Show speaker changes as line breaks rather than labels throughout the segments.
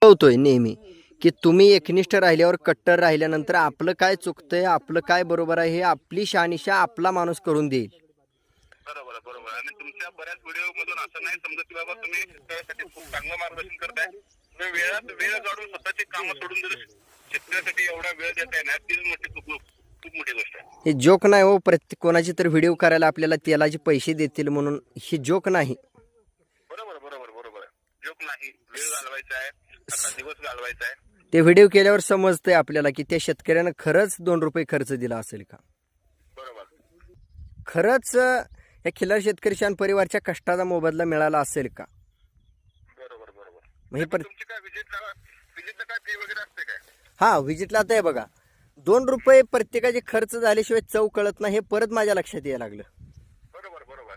होतोय नेहमी की तुम्ही एकनिष्ठ राहिल्यावर कट्टर राहिल्यानंतर आपलं काय चुकतंय, आपलं काय बरोबर आहे हे आपली शहानिशा आपला माणूस करून देईल.
बरोबर आहे, बरोबर आहे. आणि तुमच्या बऱ्याच व्हिडिओ मधून असं नाही समजत की बाबा तुम्ही शेतकऱ्यासाठी खूप चांगलं मार्गदर्शन करताय. तुम्ही वेळात वेळ काढून स्वतःची कामं सोडून जर शेतकऱ्यासाठी एवढा वेळ देताय ना, तीच मोठी खूप मोठी गोष्ट आहे.
हे जोक नाही हो. प्रत्येक कोणाची तर व्हिडिओ करायला आपल्याला तेलाचे पैसे देतील म्हणून हे जोक नाही.
बरोबर बरोबर बरोबर आहे. जोक नाही, वेळ घालवायचा आहे, अख्खा दिवस घालवायचा आहे.
ते व्हिडिओ केल्यावर समजतंय आपल्याला की त्या शेतकऱ्यानं खरंच 2 रुपये खर्च दिला असेल का,
बरोबर
खरंच या खिल्लार शेतकरी शान परिवारच्या कष्टाचा मोबदला मिळाला असेल का.
बरोबर बरोबर.
म्हणजे
तुमची काय विजिटला काय फी वगैरे असते काय?
हा, व्हिजिटला आता आहे बघा, 2 रुपये प्रत्येकाचे खर्च झाल्याशिवाय चव कळत नाही हे परत माझ्या लक्षात यायला लागलं.
बरोबर बरोबर.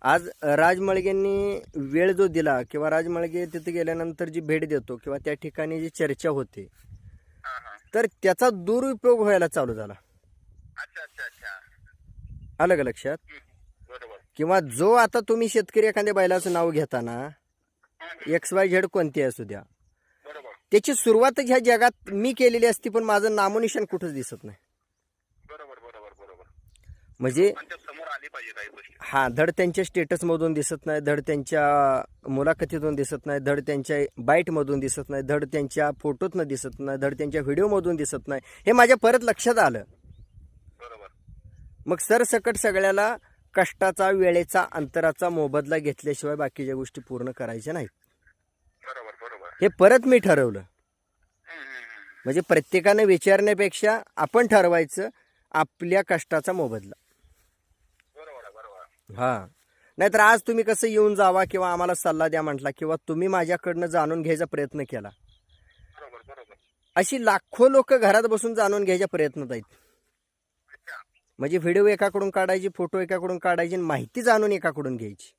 आज राजमळगेंनी वेळ जो दिला किंवा राजमळगे तिथे गेल्यानंतर जी भेट देतो किंवा त्या ठिकाणी जी चर्चा होते,
हा हा.
तर त्याचा दुरुपयोग व्हायला चालू झाला.
अच्छा अच्छा अच्छा.
आलं का लक्षात.
बरोबर
किंवा जो आता तुम्ही शेतकरी एखाद्या बैलाचं नाव घेताना XYZ कोणती असू द्या,
बरोबर
त्याची सुरुवातच ह्या जगात मी केलेली असती, पण माझं नामोनिशाण कुठंच दिसत नाही.
बरोबर बरोबर बरोबर.
म्हणजे
त्यांच्या समोर आली पाहिजे काही गोष्टी.
हा, धड त्यांच्या स्टेटसमधून दिसत नाही, धड त्यांच्या मुलाखतीतून दिसत नाही, धड त्यांच्या बाईटमधून दिसत नाही, धड त्यांच्या फोटोतनं दिसत नाही, धड त्यांच्या व्हिडिओमधून दिसत नाही. हे माझ्या परत लक्षात आलं.
बरोबर
मग सरसकट सगळ्याला कष्टाचा, वेळेचा, अंतराचा मोबदला घेतल्याशिवाय बाकीच्या गोष्टी पूर्ण करायच्या नाहीत.
बरोबर बरोबर.
हे परत मी ठरवलं.
हम्म, हम्म, हम्म.
म्हणजे प्रत्येकाने विचारण्यापेक्षा आपण ठरवायचं आपल्या कष्टाचा मोबदला.
बरोबर आहे, बरोबर आहे.
हा, नाहीतर आज तुम्ही कसं येऊन जावा किंवा आम्हाला सल्ला द्या म्हटला किंवा तुम्ही माझ्याकडनं जाणून घ्यायचा प्रयत्न केला,
बरोबर बरोबर.
अशी लाखो लोक घरात बसून जाणून घ्यायच्या प्रयत्नात आहेत.
अच्छा.
म्हणजे व्हिडिओ एकाकडून काढायची, फोटो एकाकडून काढायची, माहिती जाणून एकाकडून घ्यायची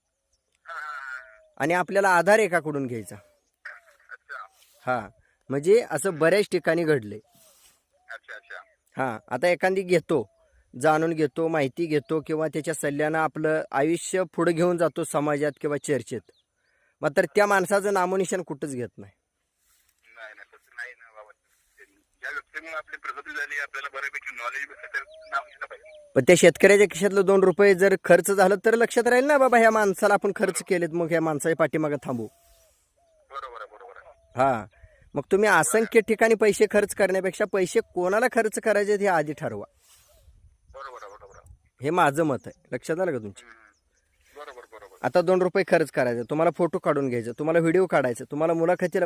हा, हा, हा.
आणि आपल्याला आधार एकाकडून घ्यायचा.
अच्छा
हा, म्हणजे असं बऱ्याच ठिकाणी घडले.
अच्छा अच्छा.
हा, आता एखादी घेतो, जाणून घेतो, माहिती घेतो किंवा त्याच्या सल्ल्यानं आपलं आयुष्य पुढे घेऊन जातो समाजात किंवा चर्चेत, मात्र त्या माणसाचं नामोनिशाण कुठंच घेत नाही.
नाही नाही तसं नाही ना बाबा. ज्या व्यक्तीमुळे आपली प्रगती झाली, आपल्याला बऱ्यापैकी नॉलेज भेटलं, तर नाव घेतलं पाहिजे.
पण त्या शेतकऱ्याच्या खिशातलं 2 रुपये जर खर्च झालं तर लक्षात राहील ना, बाबा ह्या माणसाला आपण खर्च केलेत, मग ह्या माणसाच्या पाठीमागं थांबू.
बरोबर आहे, बरोबर आहे.
हा, मग तुम्ही असंख्य ठिकाणी पैसे खर्च करण्यापेक्षा पैसे कोणाला खर्च करायचे हे आधी ठरवा.
बरोबर आहे, बरोबर आहे.
हे माझं मत आहे. लक्षात आलं का तुमच्या.
बरोबर बरोबर.
आता 2 रुपये खर्च करायचे, तुम्हाला फोटो काढून घ्यायचं, तुम्हाला व्हिडिओ काढायचं, तुम्हाला मुलाखतीला